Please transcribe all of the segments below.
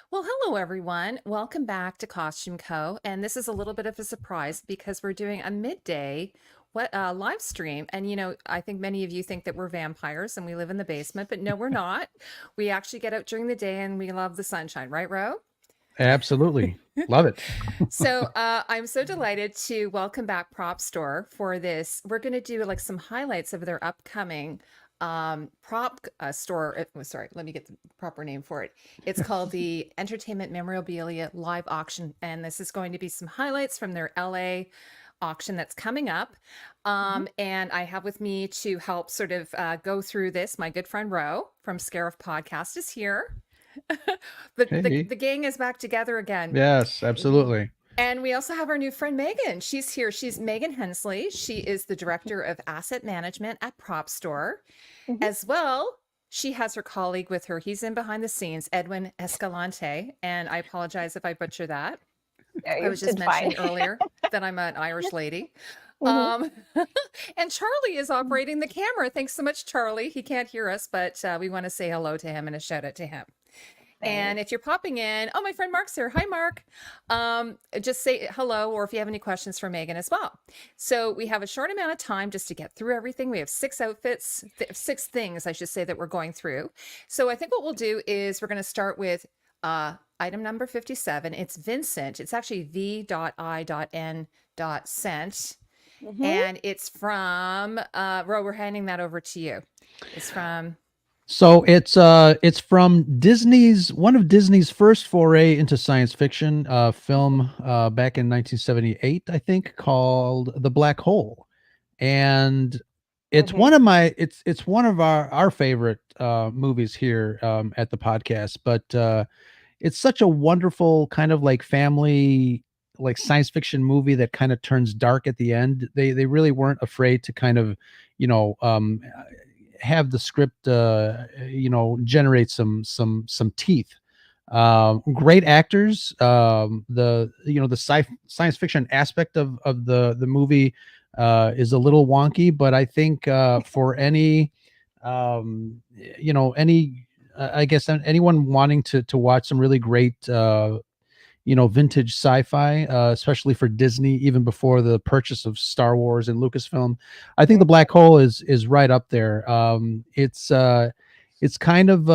Well, hello everyone. Welcome back to Costume Co. And this is a little bit of a surprise because we're doing a midday live stream. And I think many of you think that we're vampires and we live in the basement, but no, we're not. We actually get out during the day and we love the sunshine, right, Ro? Absolutely. Love it. I'm so delighted to welcome back Prop Store for this. We're going to do like some highlights of their upcoming prop store. Sorry, let me get the proper name for it. It's called the Entertainment Memorabilia Live Auction, and this is going to be some highlights from their LA auction that's coming up. Mhm. And I have with me to help sort of go through this. My good friend Ro from Scarif Podcast is here. The Hey. gang is back together again. Yes, absolutely. And we also have our new friend Megan. She's here. She's Megan Hensley. She is the director of asset management at Prop Store. Mhm. As well, she has her colleague with her. He's in behind the scenes, Edwin Escalante. And I apologize if I butcher that. Yeah, I you was just did fine. mentioning earlier that I'm an Irish lady. Mhm. Um, and Charlie is operating the camera. Thanks so much, Charlie. He can't hear us, but we want to say hello to him and a shout out to him. And if Thanks. you're popping in, oh, my friend Mark's here. Hi, Mark. Just say hello, or if you have any questions for Megan as well. So we have a short amount of time just to get through everything. We have six outfits, six things, I should say, that we're going through. So I think what we'll do is we're going to start with item number 57. It's Vincent. It's actually v.i.n.scent. Mhm. And it's from, Ro, we're handing that over to you. It's from, So it's from Disney's one of Disney's first foray into science fiction film back in 1978, I think, called The Black Hole. And it's Mhm. one of my it's one of our favorite movies here at the podcast, but it's such a wonderful kind of like family like science fiction movie that kind of turns dark at the end. They really weren't afraid to kind of, you know, have the script generate some teeth. Great actors. The the science fiction aspect of the movie is a little wonky, but I think for any any I guess anyone wanting to watch some really great vintage sci-fi, especially for Disney, even before the purchase of Star Wars and Lucasfilm. I think the Mhm. Black Hole is right up there. It's kind of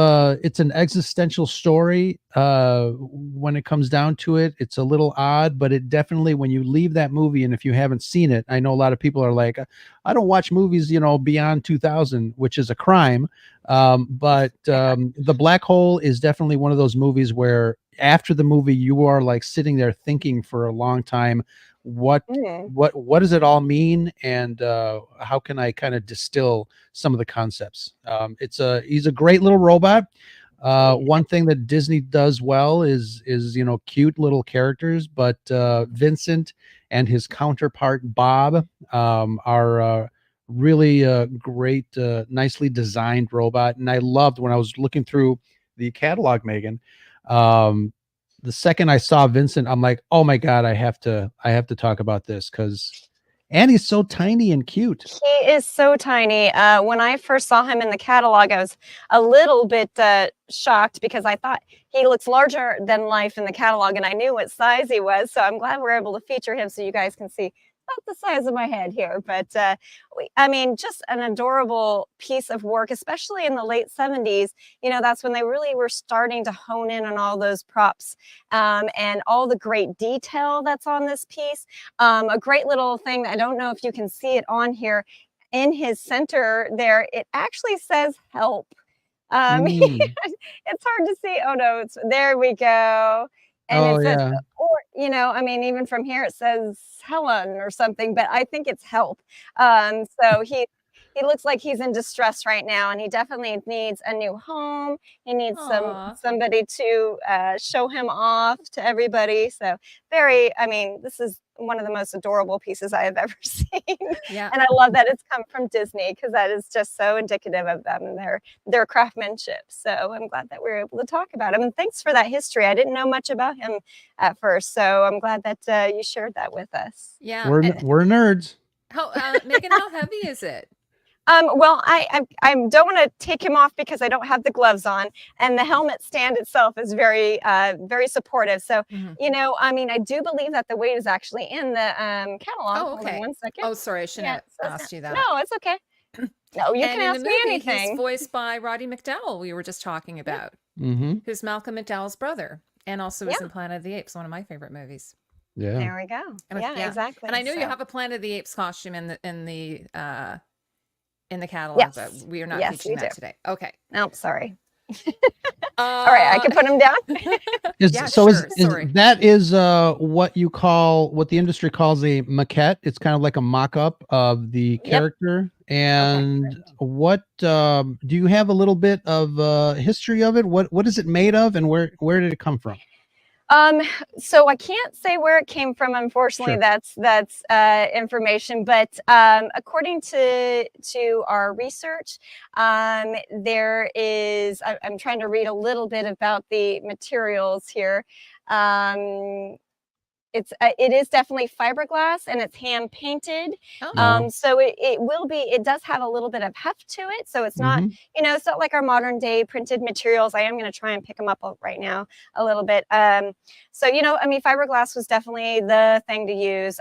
it's an existential story. When it comes down to it, it's a little odd, but it definitely, when you leave that movie, and if you haven't seen it, I know a lot of people are like, I don't watch movies, beyond 2000, which is a crime. But Yeah. The Black Hole is definitely one of those movies where after the movie you are like sitting there thinking for a long time, what Mhm. what does it all mean, and how can I kind of distill some of the concepts. He's a great little robot. One thing that Disney does well is cute little characters, but Vincent and his counterpart Bob are really great, nicely designed robot. And I loved when I was looking through the catalog, Megan. Um, the second I saw Vincent, I'm like, oh my god, I have to talk about this because and he's so tiny and cute. He is so tiny. When I first saw him in the catalog, I was a little bit shocked because I thought he looks larger than life in the catalog, and I knew what size he was. So I'm glad we're able to feature him so you guys can see about the size of my head here. But I mean, just an adorable piece of work, especially in the late 70s. That's when they really were starting to hone in on all those props and all the great detail that's on this piece. A great little thing, I don't know if you can see it on here, in his center there, it actually says help. Mm. It's hard to see. Oh no, there we go. And Oh it says, yeah. or, I mean, even from here it says Helen or something, but I think it's help. So he looks like he's in distress right now, and he definitely needs a new home. He needs aw. somebody to show him off to everybody. So I mean, this is one of the most adorable pieces I have ever seen. Yeah. And I love that it's come from Disney because that is just so indicative of them and their craftsmanship. So I'm glad that we are able to talk about him. And thanks for that history. I didn't know much about him at first, so I'm glad that you shared that with us. Yeah. We're nerds. How Megan, how heavy is it? Well, I don't want to take him off because I don't have the gloves on, and the helmet stand itself is very supportive. So, Mhm. I mean, I do believe that the weight is actually in the catalog. Oh, Hold on okay. one second. Oh, sorry, I shouldn't Yeah, have it says asked you that. that. No, it's okay. No, you And can in the ask me movie, he's anything. voiced by Roddy McDowall, we were just talking Yeah, about, Mm-hmm. who's Malcolm McDowell's brother, and also is yeah. in Planet of the Apes, one of my favorite movies. Yeah. There we go. And Yeah, yeah, and I exactly. know you So, have a Planet of the Apes costume in the catalog, but yes, we are not yes, featuring we do. that today. Okay. Nope, sorry. All right, I Uh, can put him down. yeah, Is sure. Sorry. what what the industry calls a maquette? It's kind of like a mock-up of the Yep. character. Okay. And what do you have a little bit of history of it? What is it made of, and where did it come from? Um, so I can't say where it came from. Unfortunately, Sure. that's information. But according to our research, there is. I'm trying to read a little bit about the materials here. Um, it is definitely fiberglass and it's hand painted. Oh, No. So it does have a little bit of heft to it. So it's not, Mm-hmm. it's not like our modern day printed materials. I am going to try and pick them up right now a little bit. So, I mean, fiberglass was definitely the thing to use,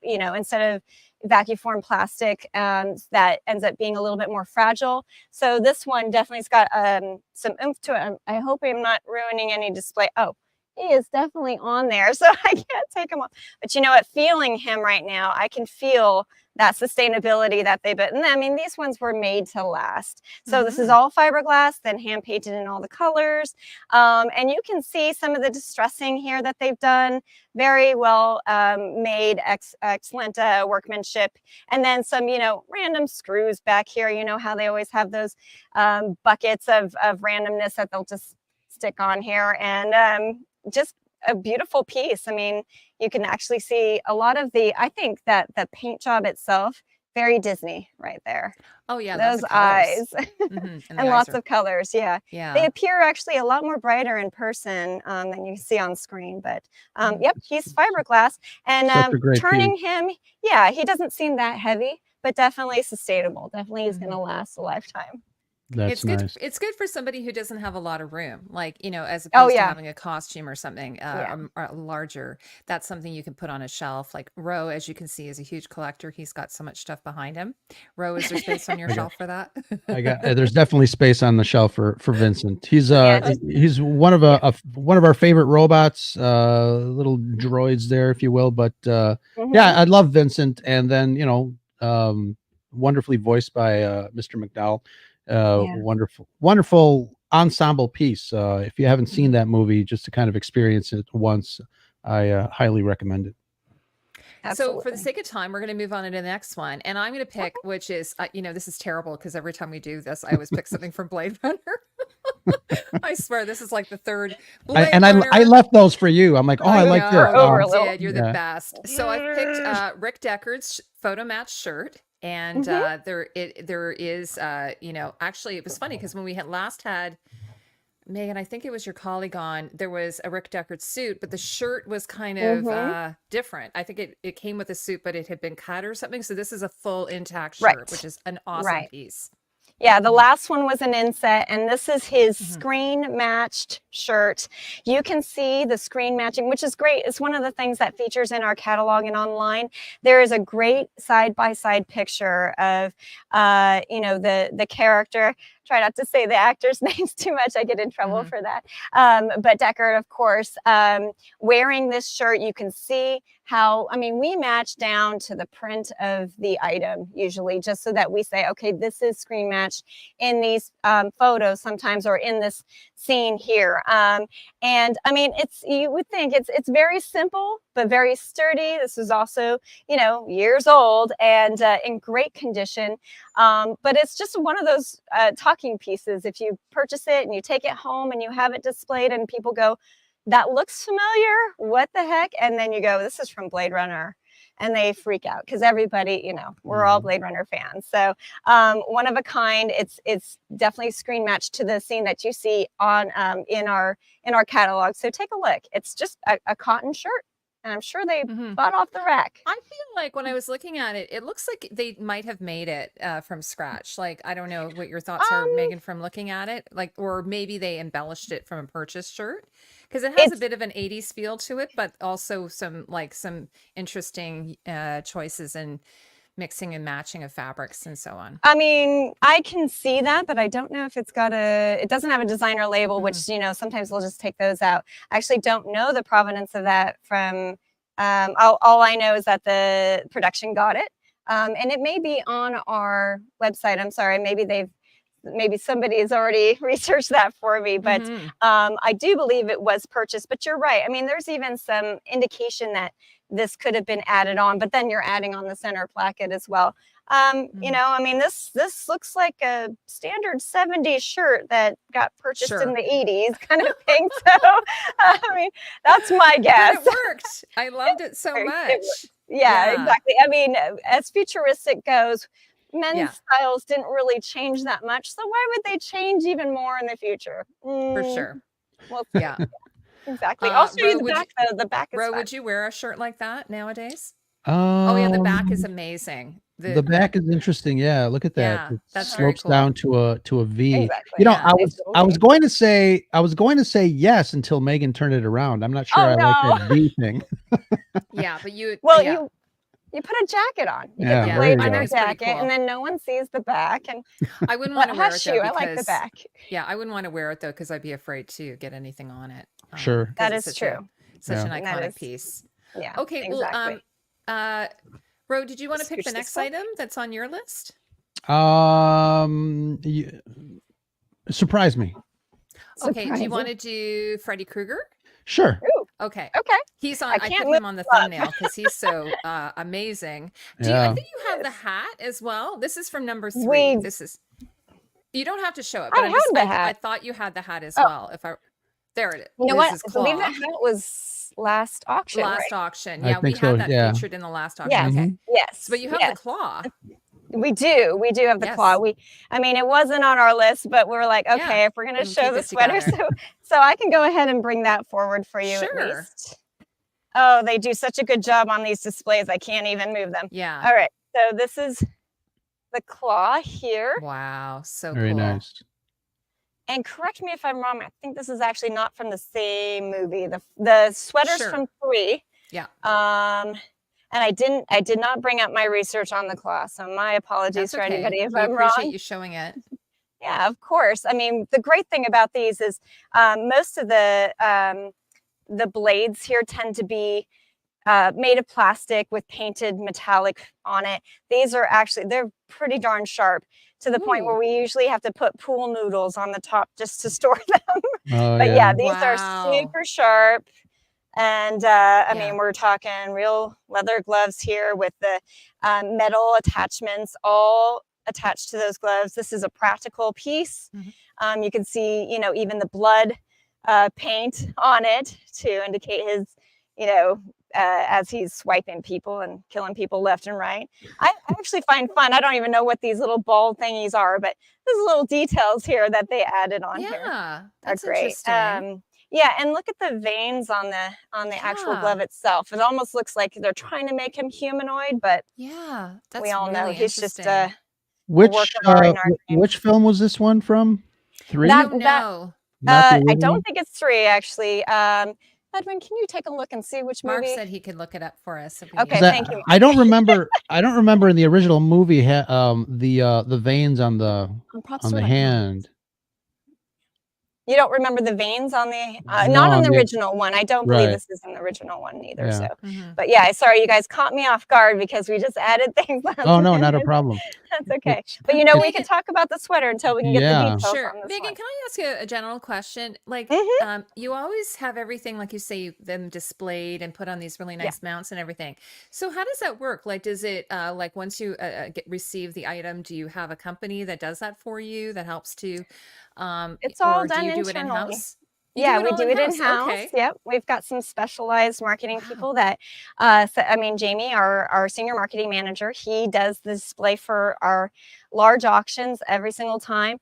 instead of vacuum formed plastic that ends up being a little bit more fragile. So this one definitely's got some oomph to it. I hope I'm not ruining any display. Oh, he is definitely on there, so I can't take him off. But you know what? Feeling him right now, I can feel that sustainability that they put. And I mean, these ones were made to last. So this is mhm. all fiberglass, then hand painted in all the colors. And you can see some of the distressing here that they've done. Very well made, excellent workmanship. And then some, random screws back here. You know how they always have those buckets of randomness that they'll just stick on here. And just a beautiful piece. I mean, you can actually see a lot of I think that the paint job itself, very Disney right there. Oh, yeah, lots Those of colors. eyes And the and eyes lots are, of colors. Yeah. They yeah. appear actually a lot more brighter in person than you see on screen. But Mhm. yep, he's fiberglass. And Such a great piece. turning him, yeah, he doesn't seem that heavy, but definitely sustainable. Definitely is going Mhm. to last a lifetime. That's nice. It's good for somebody who doesn't have a lot of room, like, as Oh, opposed to yeah. having a costume or something, Yeah. larger. That's something you can put on a shelf. Like Ro, as you can see, is a huge collector. He's got so much stuff behind him. Ro, is there space on your I got shelf for that? I got there's definitely space on the shelf for Vincent. Yeah. Just, He's one of yeah. one of our favorite robots, little droids there, if you will. But yeah, Mhm. I love Vincent, and then wonderfully voiced by Mr. McDowell. Yeah. Wonderful ensemble piece. If you haven't seen Mhm. that movie, just to kind of experience it once, I highly recommend it. So, for the Absolutely. sake of time, we're going to move on to the next one, and I'm going to pick, Okay. which is, this is terrible because every time we do this, I always pick something from Blade Runner. I swear, this is like the third Blade I Runner. left those for you. I'm like, oh, Oh, I you like took this. her No, you over a little. did. You're the Yeah. best. So I've picked Rick Deckard's photo match shirt, and Mhm. there is actually it was funny because when we had last had Megan, I think it was your colleague on, there was a Rick Deckard suit, but the shirt was kind of Mhm. different. I think it came with a suit, but it had been cut or something. So this is a full intact shirt, which Right. is an awesome Right. piece. Yeah, the Mhm, last one was an inset, and this is his mhm. screen matched shirt. You can see the screen matching, which is great. It's one of the things that features in our catalog and online. There is a great side by side picture of, the character. Try not to say the actors' names too much. I get in trouble Mhm. for that. But Deckard, of course, wearing this shirt, you can see how, I mean, we match down to the print of the item usually, just so that we say, okay, this is screen matched in these photos sometimes, or in this scene here. And I mean, you would think it's very simple, but very sturdy. This is also, years old and in great condition. But it's just one of those talking pieces. If you purchase it and you take it home and you have it displayed and people go, that looks familiar. What the heck? And then you go, this is from Blade Runner. And they freak out because everybody, we're all Mhm. Blade Runner fans. So one of a kind. It's definitely screen matched to the scene that you see on in our catalog. So take a look. It's just a cotton shirt. and I'm sure they Mhm. bought off the rack. I feel like when I was looking at it, it looks like they might have made it from scratch. Like, I don't know what your thoughts are, Um, Megan, from looking at it. Like, or maybe they embellished it from a purchased shirt because it has a it's bit of an 80s feel to it, but also some interesting choices and mixing and matching of fabrics and so on. I mean, I can see that, but I don't know if it's got it doesn't have a designer label, Mhm. which, sometimes we'll just take those out. I actually don't know the provenance of that from, all I know is that the production got it. And it may be on our website. I'm sorry, maybe somebody has already researched that for me, but Mhm. I do believe it was purchased. But you're right. I mean, there's even some indication that this could have been added on, but then you're adding on the center placket as well. Mm. I mean, this looks like a standard 70s shirt that got purchased in Sure. the 80s kind of thing. So, I mean, that's my But guess. it worked. I loved it so It much. Yeah, Yeah. exactly. I mean, as futuristic goes, Yeah, men's styles didn't really change that much. So why would they change even more in the future? for sure. We'll see. Yeah. Exactly. I'll show you Ro, the would you back though. The back is Ro, fun. would you wear a shirt like that nowadays? Oh yeah, the back is Um, amazing. the back is interesting. Yeah, look at that. Yeah, It that's very slopes down cool. to a V. Exactly. You know, Yeah. Nice little I was V. going to say yes until Megan turned it around. I'm not sure Oh I like no. that V thing. Yeah, but Well, yeah, you put a jacket on. You get Yeah, the yeah. there blades you I in think a go. it's pretty jacket, and cool. then no one sees the back. And I wouldn't but want to wear it hush though you, I like the because back. yeah, I wouldn't want to wear it though because I'd be afraid to get anything on it. Sure. Because That it's is such true. an Yeah. That iconic is, piece. yeah, Okay, well, exactly. uh, Ro, did you want to pick the Scooch this next way. item that's on your list? You, surprise me. Okay, do you want Surprising. to do Freddy Krueger? Sure. Ooh, Okay. okay. He's I on, I can't put move him on the up. thumbnail because he's so amazing. I Yeah. think you have the Yes. hat as well. This is from number 3. We This is, you don't have to show it, I but had the I hat. thought you had the hat as Oh, well. There it is. you know This what? is I believe Claw. that hat was last auction, Last right? auction. I Yeah, we think so. had that Yeah. featured in the last auction. Yes. Okay. hmm So, but Yes. you have the Yes. claw. We do have the claw. Yes. I mean, it wasn't on our list, but we were like, Yeah. okay, if we're going to And show keep the it sweater, together. so I can go ahead and bring that forward for you at Sure. least. Oh, they do such a good job on these displays. I can't even move them. Yeah. All right. So this is the claw here. Wow. So Very cool. nice. And correct me if I'm wrong. I think this is actually not from the same movie. The sweater's Sure. from 3. Yeah. And I did not bring up my research on the claw. So my apologies That's for okay. anybody if We I'm appreciate wrong. you showing it. Yeah, of course. I mean, the great thing about these is most of the blades here tend to be made of plastic with painted metallic on it. These are they're pretty darn sharp to the point where Ooh. we usually have to put pool noodles on the top just to store them. Oh But yeah. yeah, these are Wow. super sharp. And I Yeah. mean, we're talking real leather gloves here with the metal attachments all attached to those gloves. This is a practical piece. Mhm. You can see, even the blood paint on it to indicate his, as he's swiping people and killing people left and right. I actually find fun. I don't even know what these little ball thingies are, but there's little details here that they added on here Yeah. are That's great. interesting. Yeah, and look at the veins on the actual Yeah. glove itself. It almost looks like they're trying to make him humanoid, but Yeah. we That's all know really he's just interesting. a Which work of art in our dreams. which film was this one from? 3? I That don't that know. Not the I original? don't think it's 3 actually. Edwin, can you take a look and see which Mark movie? said he could look it up for us if we Okay, need 'Cause thank you. I don't remember. I don't remember in the original movie the veins on the On on the propstore.com. hand. You don't remember the veins on the No, not on on the the original one. I don't believe right. this is in the original one either. Yeah. So, Mhm. but yeah, sorry, you guys caught me off guard because we just added things last Oh no, not a minute. problem. That's okay. It's But we Megan, can talk about the sweater until we can get the yeah. details sure. on this Megan, one. can I ask you a general question? Like, Mhm. you always have everything, like you say, them displayed and put on these really Yeah. nice mounts and everything. So how does that work? Like, does it like once you receive the item, do you have a company that does that for you that helps to, It's all or do done you do it internally. in-house? You do Yeah, it we all do it in-house. in-house. Okay. Yep. We've got some specialized marketing Wow. people that, Jamie, our senior marketing manager, he does the display for our large auctions every single time.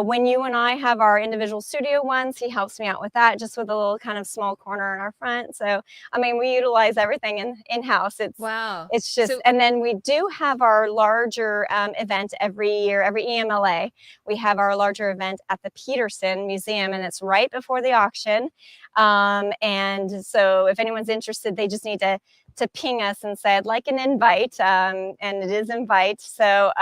When you and I have our individual studio ones, he helps me out with that, just with a little kind of small corner in our front. So, I mean, we utilize everything in-house. Wow. It's just, So and then we do have our larger event every year, every EMLA. We have our larger event at the Peterson Museum, and it's right before the auction. And so if anyone's interested, they just need to ping us and say, I'd like an invite. And it is invite. So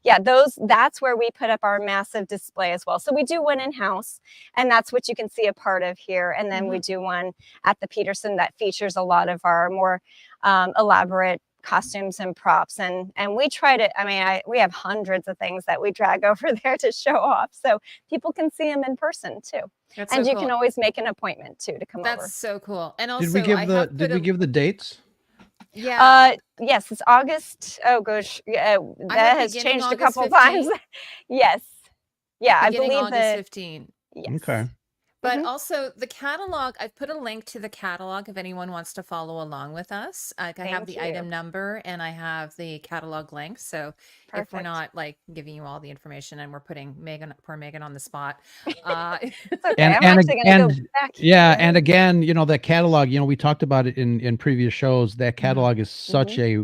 yeah, that's where we put up our massive display as well. So we do one in-house, and that's what you can see a part of here. And then we do one at the Peterson that features a lot of our more elaborate costumes and props, and we try to, I mean, we have hundreds of things that we drag over there to show off, so people can see them in person too. that's And so you cool. can always make an appointment too to come over. That's so cool. And also, Did we give I the have Did put we a give the dates? yeah. Yes, it's August. Oh gosh, I that have has beginning changed a August couple times. 15th, Yes, yeah, I beginning believe August that. 15. Yes. Okay. But also the catalog, I've put a link to the catalog if anyone wants to follow along with us. I have Thank the you. item number and I have the catalog link. So if we're Perfect. not like giving you all the information and we're putting poor Megan on the spot. It's okay. And I'm and actually going to go and back. yeah, here. and again, you know, that catalog, you know, we talked about it in previous shows. That catalog is such a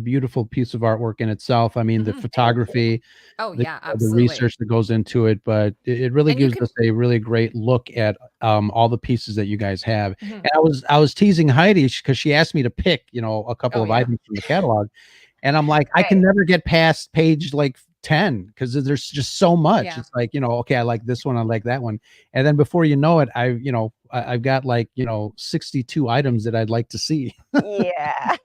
beautiful piece of artwork in itself. I mean, the Mhm. photography, Oh the yeah, the absolutely. research that goes into it, but it really And you gives can us a really great look at all the pieces that you guys have. Mhm. And I was teasing Heidi because she asked me to pick, you know, a couple Oh of yeah. items from the catalog, and I'm like, I can Right. never get past page like 10 because there's just so much. Yeah. It's like, you know, okay, I like this one, I like that one, and then before you know it, I've got like, you know, 62 items that I'd like to see. Yeah.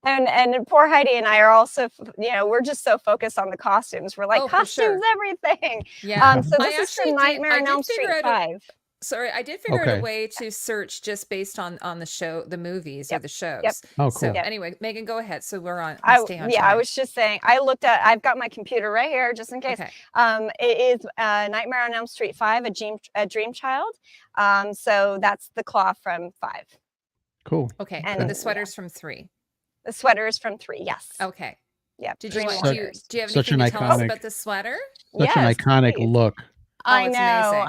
And poor Heidi and I are also, we're just so focused on the costumes. We're like, Oh, for sure. costumes, everything. Yeah. So I this is actually from Nightmare on Elm figure Street out 5. I did figure out a Okay. way to search just based on the show, the movies or Yep. the Yep. shows. Oh, So cool. Yep. anyway, Megan, go ahead. So we're on, stay on Yeah, I time. was just saying, I've got my computer right here just in case. Okay. It is Nightmare on Elm Street 5, a dream child. So that's the claw from 5. Cool. Okay. And And the sweater's from 3. the sweater is from 3. Yes. Okay. Yep. Did you Dream want, Warriors. do you have Such anything an to tell us iconic- about the sweater? Such an Yes, iconic please. look. I it's know,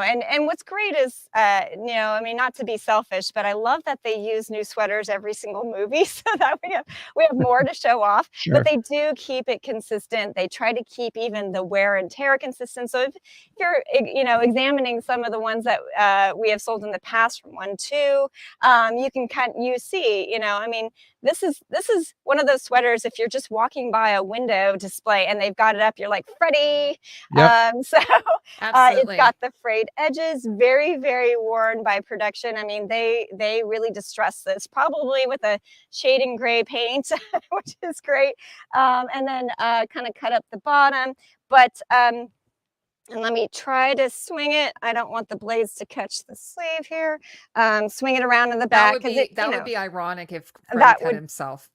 amazing. and what's great is, I mean, not to be selfish, but I love that they use new sweaters every single movie, so that we have more to show off. Sure. But they do keep it consistent. They try to keep even the wear and tear consistent. So if you're, examining some of the ones that we have sold in the past from 1, 2, you can you see, I mean, this is one of those sweaters. If you're just walking by a window display and they've got it up, you're like, Freddie. Yep. So. Absolutely. It's got the frayed edges, very, very worn by production. I mean, they really distress this, probably with a shading gray paint, which is great. And then kind of cut up the bottom. But and let me try to swing it. I don't want the blades to catch the sleeve here. Swing it around in the back. That would be ironic if Freddie that cut would- himself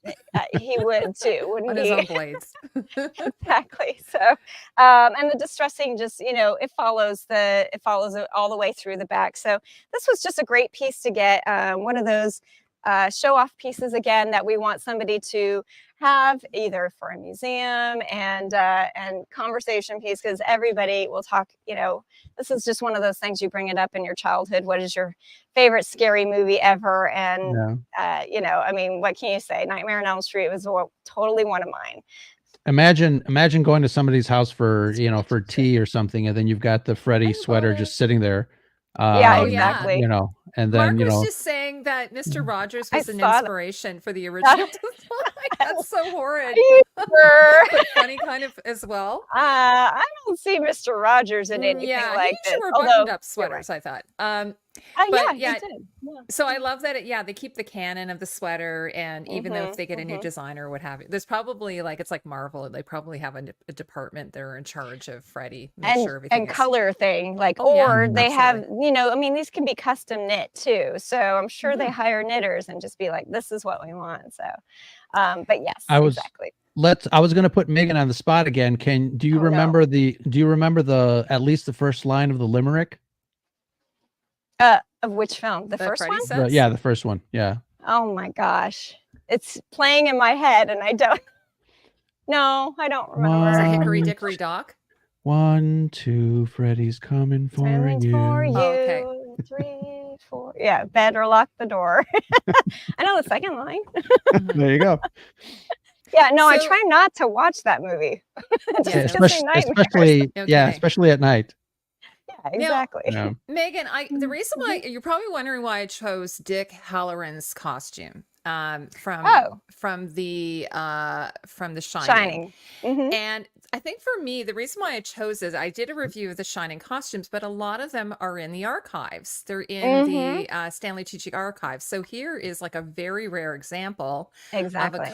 he would too, wouldn't on he? his own blades. Exactly. So, and the distressing just, it follows it all the way through the back. So this was just a great piece to get. One of those show off pieces again that we want somebody to have either for a museum and conversation piece, because everybody will talk, this is just one of those things you bring it up in your childhood. What is your favorite scary movie ever? And, I mean, what can you say? Nightmare on Elm Street was totally one of mine. Imagine going to somebody's house for for tea or something, and then you've got the Freddy sweater just sitting there. Yeah, Oh, yeah. exactly. And then Mark was just saying that Mr. Rogers I was an saw that. inspiration for the original design. That's so horrid. Sure. But funny kind of as well. I don't see Mr. Rogers in anything Yeah, like he this. usually wore Although, buttoned up you're right. sweaters, I thought. Yeah, yeah, he did. Yeah. So I love that they keep the canon of the sweater, and even though if they get a new mhm. designer or what have you, there's probably it's like Marvel, they probably have a department they're in charge of Freddy, make sure everything And is color thing, like, Oh, yeah, or they have, absolutely. I mean, these can be custom knit too. So I'm sure they Mhm. hire knitters and just be like, this is what we want. So, but yes, I was- exactly. I was going to put Megan on the spot again. Do you Oh, no. remember at least the first line of the limerick? Of which film? The first Freddy one? says? Yeah, the first one. Yeah. Oh my gosh. It's playing in my head and I don't. No, I don't Is that remember. Hickory One, Dickory Dock? 1, 2, Freddy's coming for Coming for you. Oh, okay. you. 3, 4. Yeah, better lock the door. I know the second line. Mhm. There you go. Yeah, no, I So, try not to watch that movie. It yeah, just no gives me kidding. nightmares. No Yeah, kidding. especially at night. Yeah, Now, exactly. Yeah. Megan, the reason why Mhm. you're probably wondering why I chose Dick Halloran's costume Oh, from the Shining. Shining. Hmm. And I think for me, the reason why I chose is I did a review of the Shining costumes, but a lot of them are in the archives. They're in Hmm. the Stanley Tucci archives. So here is like a very rare example of a Exactly.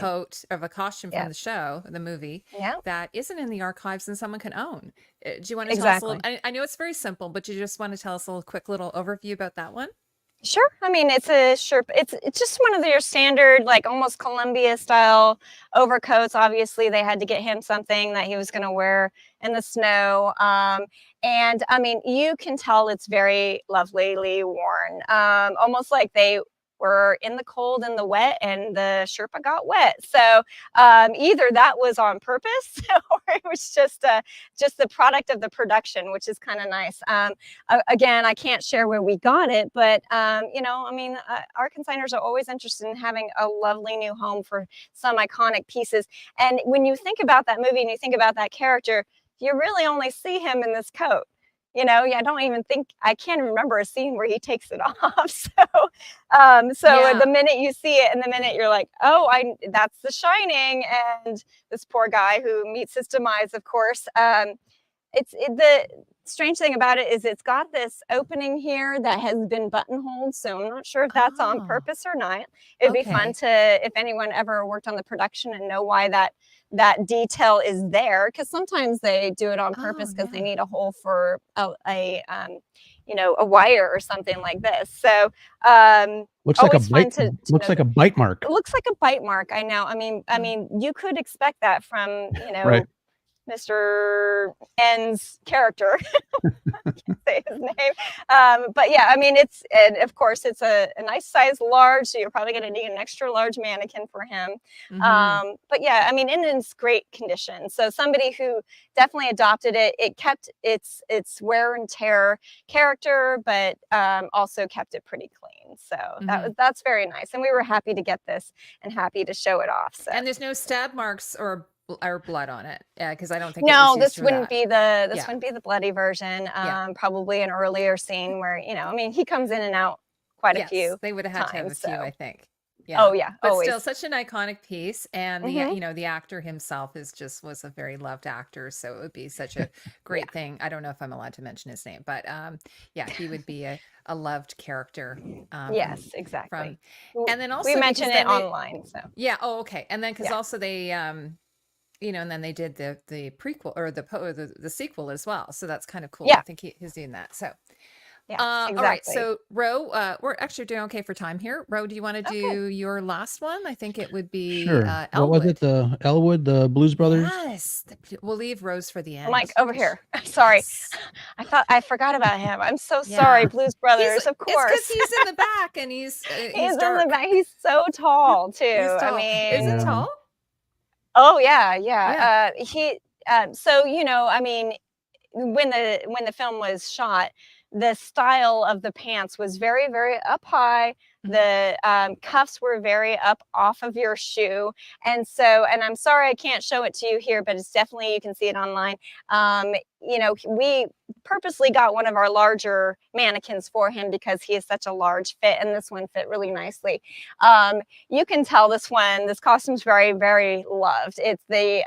costume from Yep. the show, the movie, Yep. that isn't in the archives and someone can own. Do you want to tell us a little? Exactly. I know it's very simple, but you just want to tell us a little quick little overview about that one? Sure. I mean, it's a Sherpa. It's just one of your standard, like almost Columbia style overcoats. Obviously, they had to get him something that he was going to wear in the snow. And I mean, you can tell it's very lovelily worn, almost like they were in the cold and the wet, and the Sherpa got wet. So either that was on purpose, or it was just the product of the production, which is kind of nice. Again, I can't share where we got it, but you know, I mean, our consigners are always interested in having a lovely new home for some iconic pieces. And when you think about that movie and you think about that character, you really only see him in this coat. You know, I don't even think I can't remember a scene where he takes it off. So Yeah. the minute you see it, and the minute you're like, oh, that's The Shining, and this poor guy who meets his demise, of course. The strange thing about it is it's got this opening here that has been buttonholed, so I'm not sure if that's on Oh, purpose or not. It'd be fun okay. to, if anyone ever worked on the production and know why that detail is there, because sometimes they do it on Oh, purpose because they yeah. need a hole for a wire or something like this. So Looks like a always fun bite. to Looks know like that. a bite mark. It looks like a bite mark. I know. I Mm. mean, you could expect that from, Right. Mr. N's character. Say his name. But yeah, I mean, and of course, it's a nice size large, so you're probably going to need an extra large mannequin for him. Hmm. But yeah, I mean, it's great condition. So somebody who definitely adopted it, it kept its wear and tear character, but also kept it pretty clean. So Hmm. that's very nice. And we were happy to get this and happy to show it off. So. And there's no stab marks or blood on it. Yeah, because I don't think it was No, used this for wouldn't that. be the Yeah. bloody version. Yeah. Probably an earlier scene where, I mean, he comes in and out quite a Yes. few They would have had to have a times. few, I So, think. oh Yeah. yeah, But still, always. such an iconic piece. And Hmm. the actor himself was a very loved actor. So it would be such a Yeah, great thing. I don't know if I'm allowed to mention his name, but yeah, he would be a loved character. yes, exactly. And then We also because mention it then online. So yeah. Oh, okay. And then because yeah, also they, and then they did the prequel or the sequel as well. So that's kind of cool. I yeah, think he's doing that. So, yeah, all right. exactly. So, Ro, we're actually doing okay for time here. Ro, do you want to Oh, good. do your last one? I think it would be Sure. What was it? Elwood. The Elwood, the Blues Brothers? Yes. We'll leave Rose for the end. Mike, over here. Sorry, Yes. I forgot about him. I'm so Yeah. sorry, Blues Brothers. Of It's because course, he's in the back and he's he's in the dark. back. He's so tall too. He's I tall. Is it mean, Yeah. tall? oh yeah, Yeah. he. So I mean, when the film was shot, the style of the pants was very, very up high. Mhm. The cuffs were very up off of your shoe, and I'm sorry I can't show it to you here, but it's definitely, you can see it online. We purposely got one of our larger mannequins for him because he is such a large fit, and this one fit really nicely. You can tell this costume's very, very loved. It's the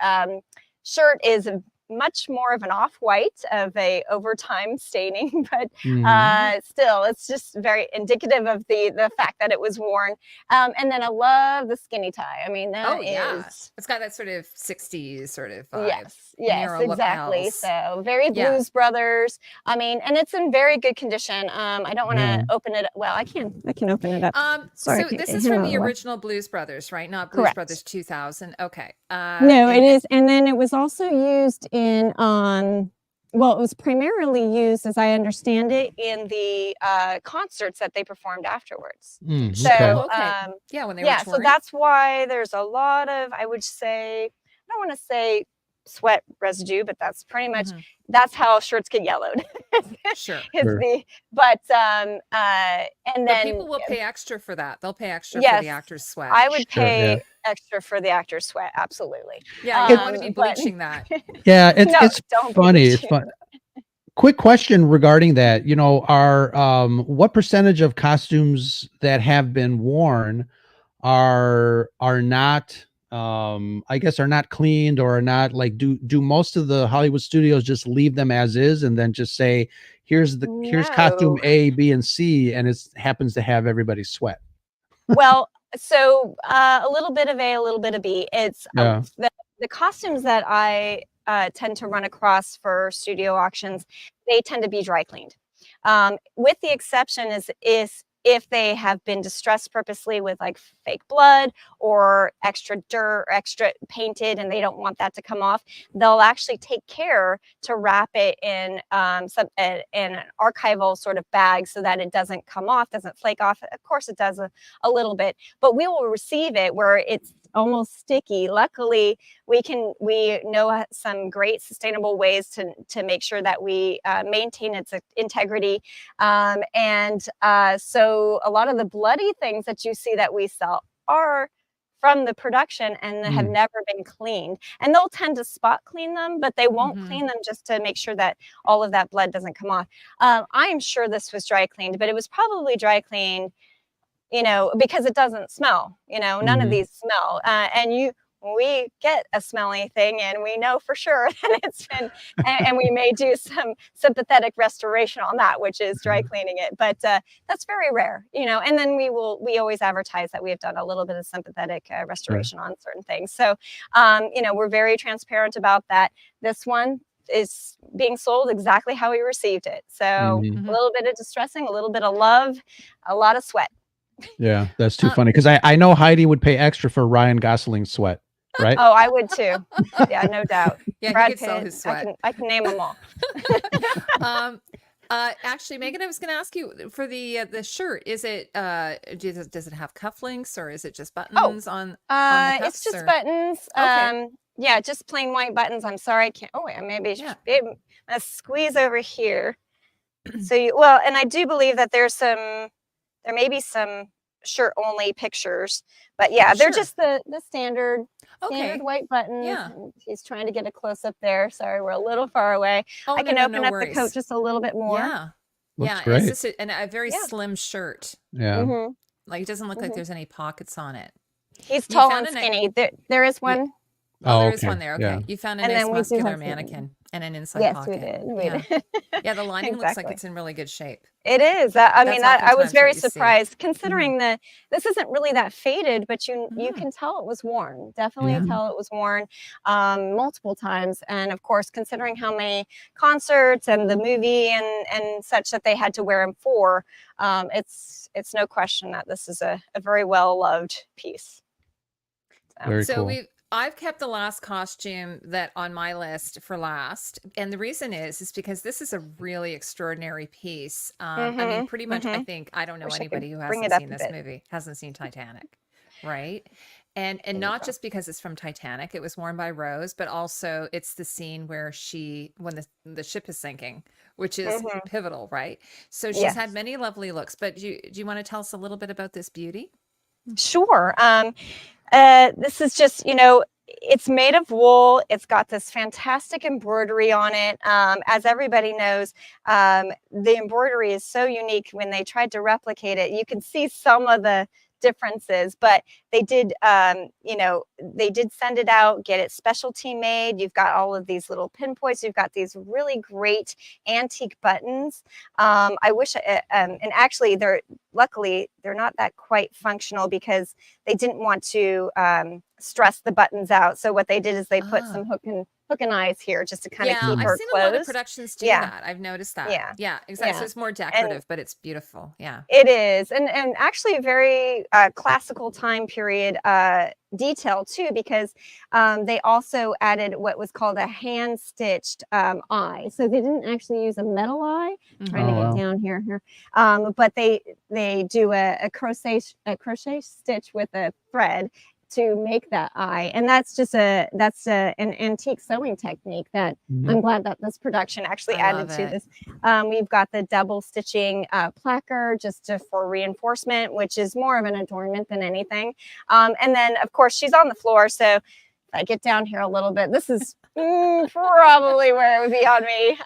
shirt is much more of an off-white of a overtime staining, but Mhm. still, it's just very indicative of the fact that it was worn. And then I love the skinny tie. I mean, that Oh, yeah. is, It's got that sort of 60s sort of vibe. yes, Narrow exactly. lapels. So very Yeah. Blues Brothers. I mean, and it's in very good condition. I don't want Yeah. to open it. Well, I can open it up. Sorry, I So can't this get is him from out of the the way. original Blues Brothers, right? Not Blues Correct. Brothers 2000. Okay. No, it And is. And then it was also used in, well, it was primarily used, as I understand it, in the concerts that they performed afterwards. Mm, So, okay. oh, okay. Yeah, when they were yeah, so touring. that's why there's a lot of, I would say, I don't want to say sweat residue, but that's pretty much, Mhm. that's how shirts get yellowed. Sure. Is Sure. the, but, and But then, people will pay extra for that. They'll pay extra for the yes, actor's sweat. I would Sure. Yeah. pay extra for the actor's sweat. Absolutely. Yeah, you don't want to be But bleaching that. Yeah. no, It's don't be funny. It's bleaching. fun. Quick question regarding that. You know, what percentage of costumes that have been worn are not I guess are not cleaned or are not like do most of the Hollywood studios just leave them as is and then just say here's costume No. A, B, and C and it happens to have everybody's sweat. Well, so a little bit of A, a little bit of B. It's Yeah. the costumes that I tend to run across for studio auctions, they tend to be dry cleaned. With the exception is if they have been distressed purposely with like fake blood or extra dirt or extra painted and they don't want that to come off, they'll actually take care to wrap it in in an archival sort of bag so that it doesn't come off, doesn't flake off. Of course it does a little bit, but we will receive it where it's almost sticky. Luckily, we know some great sustainable ways to make sure that we maintain its integrity. So a lot of the bloody things that you see that we sell are from the production and have never been cleaned. And they'll tend to spot clean them, but they won't Mhm. clean them just to make sure that all of that blood doesn't come off. I am sure this was dry cleaned, but it was probably dry cleaned, because it doesn't smell, none of Mhm. these smell. We get a smelly thing and we know for sure that it's been, and we may do some sympathetic restoration on that, which is dry cleaning it. But that's very rare, and then we always advertise that we have done a little bit of sympathetic Sure. restoration on certain things. So, we're very transparent about that. This one is being sold exactly how we received it. So Mhm. a little bit of distressing, a little bit of love, a lot of sweat. Yeah, that's too Uh, funny because I know Heidi would pay extra for Ryan Gosling's sweat, right? Oh, I would too. Yeah, no doubt. Yeah, he Brad could sell Pitt, his I sweat. can name them all. Um, actually, Megan, I was going to ask you for the shirt. Is it does it have cufflinks or is it just buttons on the It's cuffs? just Or buttons. okay, Yeah, just plain white buttons. I'm sorry, I can't. Oh, yeah, maybe yeah. a squeeze over here. Well, and I do believe that there may be some shirt only pictures, but yeah, they're Sure. just the standard Okay. white buttons. Yeah. And he's trying to get a close up there. Sorry, we're a little far away. Oh, I no, can no, open no up the coat worries. just a little bit more. Yeah. Looks Yeah. And great. it's just a very Yeah. slim shirt. Yeah. Mm-hmm. Like it doesn't look like Mhm. there's any pockets on it. He's You tall found and a ni- skinny. There is Yeah. one. Oh, Oh, there is okay. one there. Yeah. Okay. You found a And nice then we do muscular have some. mannequin and an inside Yes, pocket. we did. We Yeah. did. Yeah, the lining looks like Exactly. it's in really good shape. It is. I mean, That's I was oftentimes very what you see. surprised Mhm. considering that this isn't really that faded, but you Mhm. can tell it was worn. Definitely Mhm. tell it was worn multiple times. And of course, considering how many concerts and the movie and such that they had to wear them for, it's no question that this is a very well loved piece. Very So cool. I've kept the last costume that on my list for last, and the reason is because this is a really extraordinary piece. I mean, Mm-hmm. pretty much, I Mm-hmm. think I don't know Wish I could anybody who bring hasn't it up seen a this bit. movie, hasn't seen Titanic, right? And There you not go. just because it's from Titanic, it was worn by Rose, but also it's the scene where when the ship is sinking, which is Mm-hmm. pivotal, right? So she's had Yes. many lovely looks, but do you want to tell us a little bit about this beauty? Sure. This is just, it's made of wool. It's got this fantastic embroidery on it. As everybody knows, the embroidery is so unique. When they tried to replicate it, you can see some of the differences, but they did, they did send it out, get it specialty made. You've got all of these little pinpoints. You've got these really great antique buttons. I wish, and actually, luckily they're not that quite functional because they didn't want to stress the buttons out. So what they did is they put Ah. some hook and eyes here just to kind of Yeah, keep I've her seen a lot of closed. productions do Yeah, that. I've noticed that. yeah, Yeah, exactly. So yeah. it's more And decorative, but it's beautiful. Yeah. it is, and actually a very classical time period detail too, because they also added what was called a hand stitched eye. So they didn't actually use a metal eye. Trying Oh, to get wow. down here, but they do a crochet stitch with a thread to make that eye. And that's an antique sewing technique that Mhm. I'm glad that this production actually I added love to it. this. We've got the double stitching placard for reinforcement, which is more of an adornment than anything. And then of course she's on the floor. So if I get down here a little bit, this is probably where it would be on me.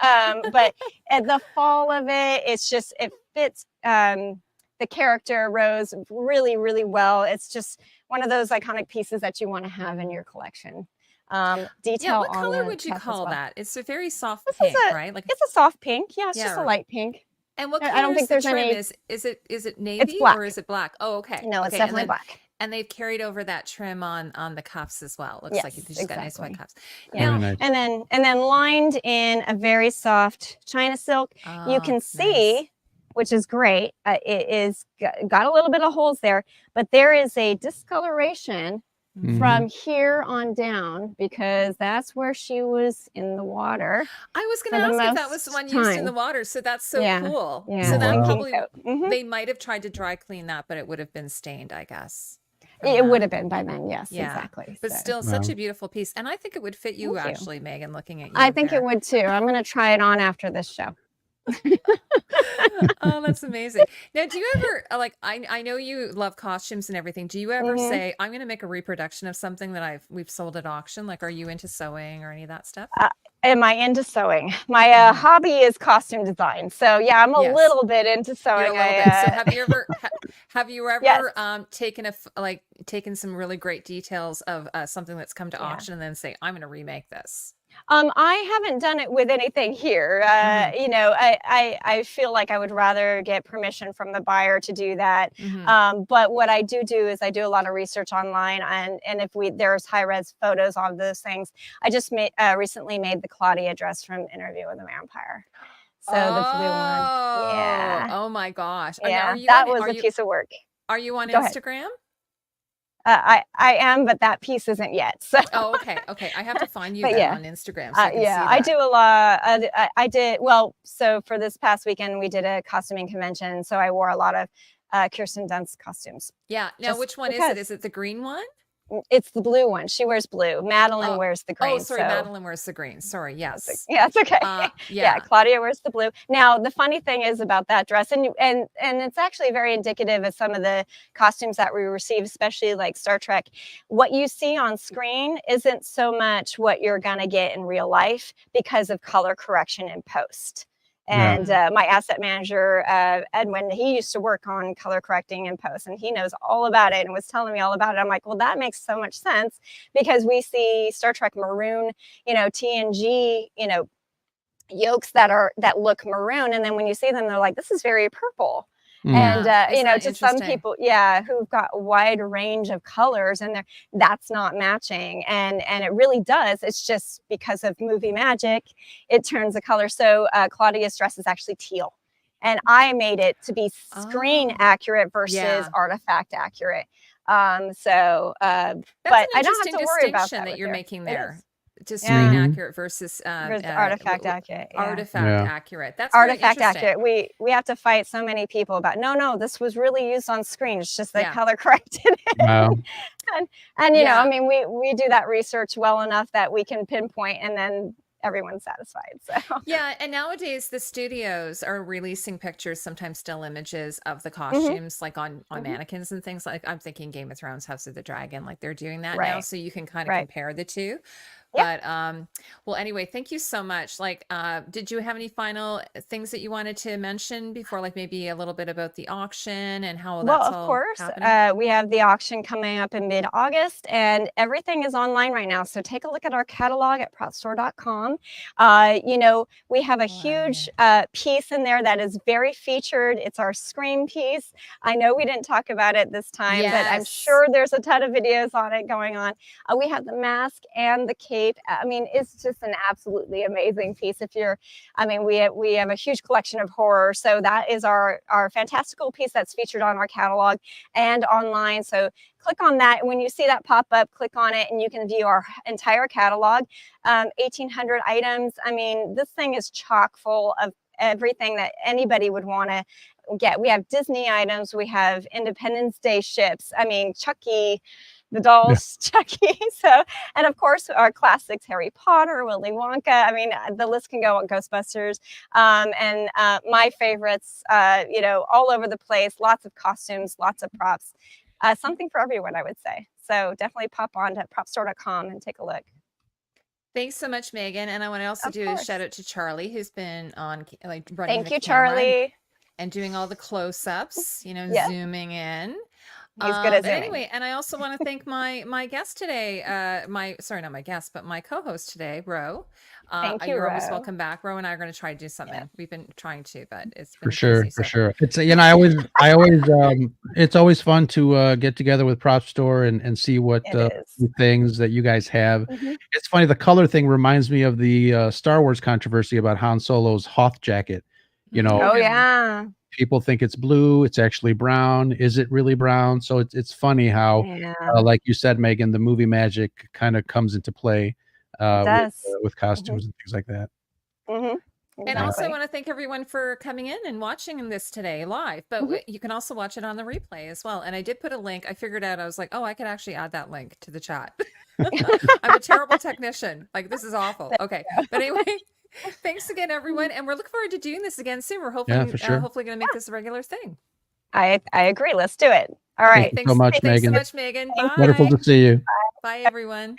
But at the fall of it, it fits the character Rose really, really well. It's just one of those iconic pieces that you want to have in your collection. Yeah, Detail what on color the would you chest as call well. that? It's a very soft This is pink, right? Like, it's a soft pink. Yeah, it's yeah. just a light pink. And what I color don't is think the there's trim? any. Is it It's navy black. or is it black? Oh, okay. No, it's Okay. definitely black. And they've carried over that trim on the cuffs as well. Looks like Yes, you just got nice white exactly. cuffs. Yeah. Very nice. And then lined in a very soft China silk. You Oh, can nice. see, which is great. It is got a little bit of holes there, but there is a discoloration Mhm. from here on down because that's where she was in the water. I was for going to the ask if that was most the one used in time. the water. So that's so Yeah, cool. yeah, So Oh, that wow. probably, pink coat. Mhm. they might have tried to dry clean that, but it would have been stained, I guess. from It would that. have been by then, yes, Yeah. exactly. But So still, such Wow. a beautiful piece. And I think it would fit you, Thank you. actually, Megan, looking at you. I think there. it would too. I'm going to try it on after this show. Oh, that's amazing. Now, do you ever like I know you love costumes and everything. Do you ever Mhm. say, I'm going to make a reproduction of something that we've sold at auction? Like, are you into sewing or any of that stuff? Am I into sewing? My Mhm. hobby is costume design. So yeah, I'm a Yes. little bit into You're a sewing. little bit. So have you ever Yes. taken some really great details of something that's come to Yeah. auction and then say, I'm going to remake this? I haven't done it with anything here. Mhm. You know, I feel like I would rather get permission from the buyer to do that. Mhm. But what I do is I do a lot of research online, and if there's high res photos on those things. I just recently made the Claudia dress from Interview with a Vampire. So the blue one, yeah, Oh my gosh. Now, yeah, that was a piece of work. Are you on Go ahead. Instagram? I am, but that piece isn't yet. So. Oh, okay. Okay. I have to find you But then yeah. on Instagram so I can Yeah, see I that. do a lot. I did well. So for this past weekend, we did a costuming convention. So I wore a lot of Kirsten Dunst costumes. Yeah. Now, Just which one is because. it? Is it the green one? It's the blue one. She wears blue. Madeline Oh, wears the green. Oh, sorry. So Madeline wears the green. Sorry. that's Yes. yeah, it's okay. Yeah. Yeah, Claudia wears the blue. Now, the funny thing is about that dress, and it's actually very indicative of some of the costumes that we receive, especially like Star Trek. What you see on screen isn't so much what you're gonna get in real life because of color correction in post. Yeah. And my asset manager, Edwin, he used to work on color correcting in post, and he knows all about it and was telling me all about it. I'm like, well, that makes so much sense because we see Star Trek maroon, TNG, yolks that look maroon, and then when you see them, they're like, this is very purple. Mm. And Isn't that to some interesting? people, who've got a wide range of colors, and that's not matching, and it really does. It's just because of movie magic, it turns the color. So Claudia's dress is actually teal, and I made it to be screen Oh. accurate versus Yeah. artifact accurate. That's But an I don't have interesting to worry about distinction that that with you're you. making It there. is. Just Yeah. screen Mhm. accurate versus Versus artifact accurate. Yeah. artifact Yeah. accurate. That's very Artifact interesting. accurate. We have to fight so many people about no, this was really used on screen. It's just they Yeah. color corrected it. Wow. And Yeah. I mean, we do that research well enough that we can pinpoint, and then everyone's satisfied. So Yeah, and nowadays the studios are releasing pictures, sometimes still images of the costumes, like on Mhm. mannequins and things. Like I'm thinking Game of Thrones, House of the Dragon, like they're doing that now, Right. so you can kind of Right. compare the two. Yep. But well, anyway, thank you so much. Like, did you have any final things that you wanted to mention before, like maybe a little bit about the auction and how Well, that's of all course, happening? we have the auction coming up in mid-August, and everything is online right now. So take a look at our catalog at propstore.com. We have a Oh, huge yeah. piece in there that is very featured. It's our Scream piece. I know we didn't talk about it this time, but I'm Yes. sure there's a ton of videos on it going on. We have the mask and the cape. I mean, it's just an absolutely amazing piece. We have a huge collection of horror. So that is our fantastical piece that's featured on our catalog and online. So click on that. And when you see that pop up, click on it and you can view our entire catalog, 1,800 items. I mean, this thing is chock full of everything that anybody would want to get. We have Disney items. We have Independence Day ships. I mean, Chucky, the dolls, Chucky. So, and of course, our classics: Harry Potter, Willy Wonka. I mean, the list can go on. Ghostbusters, and my favorites. You know, all over the place. Lots of costumes, lots of props. Something for everyone, I would say. So definitely pop on to propstore.com and take a look. Thanks so much, Megan. And I want to also Of do a course. shout out to Charlie, who's been on like running Thank the you, camera Charlie. and doing all the close-ups, you know, Yeah. zooming in. He's good at But zooming. anyway, and I also want to thank my guest today, sorry, not my guest, but my co-host today, Ro. Thank you, You're always Ro. welcome back. Ro and I are going to try to do something. Yeah. We've been trying to, but it's For been sure, busy. for So sure. It's you know, I always it's always fun to get together with Prop Store and see what It is. new things that you guys have. Mhm. It's funny, the color thing reminds me of the Star Wars controversy about Han Solo's Hoth jacket. You know, Oh Mm. yeah. people think it's blue, it's actually brown. Is it really brown? So it's funny how Yeah. like you said, Megan, the movie magic kind of comes into play It does. with costumes and things like that. Mhm. And also, I Exactly. want to thank everyone for coming in and watching this today live, but Mhm. you can also watch it on the replay as well. And I did put a link. I figured out, I was like, oh, I could actually add that link to the chat. I'm a terrible technician. Like, this is awful. Okay. But anyway, thanks again, everyone. And we're looking forward to doing this again soon. We're hopefully, For sure. hopefully going to make this a regular thing. I agree. Let's do it. All Thank right. you so much, Thanks so Megan. much, Megan. Bye. Wonderful to see you. Bye, everyone.